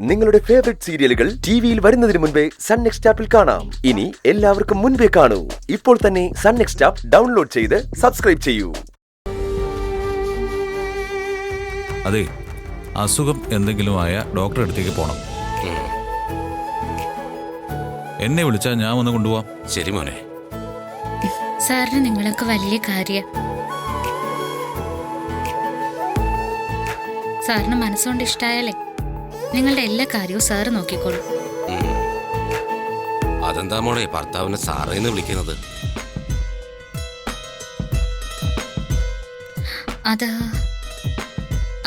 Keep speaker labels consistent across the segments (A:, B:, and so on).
A: നിങ്ങളുടെ ഫേവറേറ്റ് സീരിയലുകൾ ടിവിയിൽ വരുന്നതിന് മുൻപേ സൺ നെക്സ്റ്റ് ആപ്പിൽ കാണാം. ഇനി എല്ലാവർക്കും മുൻപേ കാണൂ. ഇപ്പോൾ തന്നെ സൺ നെക്സ്റ്റ് ആപ്പ് ഡൗൺലോഡ് ചെയ്ത് സബ്സ്ക്രൈബ് ചെയ്യൂ.
B: അതെ, അസുഖം എന്തെങ്കിലുമായ ഡോക്ടറെ അടുത്തേക്ക് പോണം. എന്നെ വിളിച്ചാൽ ഞാൻ ഒന്ന് കൊണ്ടുപോവാം.
C: ശരി മോനെ.
D: സാറിന് നിങ്ങളൊക്കെ വലിയ കാര്യം. സാറിന് മനസ്സുകൊണ്ട് ഇഷ്ടായാലേ നിങ്ങളുടെ എല്ലാ കാര്യവും സാറ് നോക്കിക്കോളൂ.
C: അതെന്താ മോളെ ഭർത്താവിനെ സാറേന്ന് വിളിക്കുന്നത്?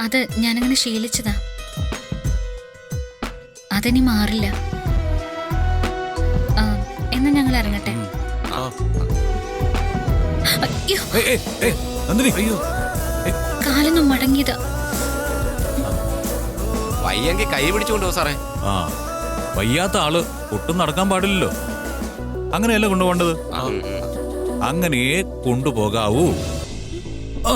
D: അത് ഞാനങ്ങനെ ശീലിച്ചതാ. അതിനി മാറില്ല. എന്നാ ഞങ്ങൾ ഇറങ്ങട്ടെ. അയ്യോ, കാലൊന്നും മടങ്ങിയതാ.
C: വയ്യെങ്കിൽ കൈ പിടിച്ചുകൊണ്ടോ സാറേ?
B: ആ, വയ്യാത്ത ആള് ഒട്ടും നടക്കാൻ പാടില്ലല്ലോ. അങ്ങനെയല്ല കൊണ്ടുപോകേണ്ടത്. അങ്ങനെയേ കൊണ്ടുപോകാവൂ. ആ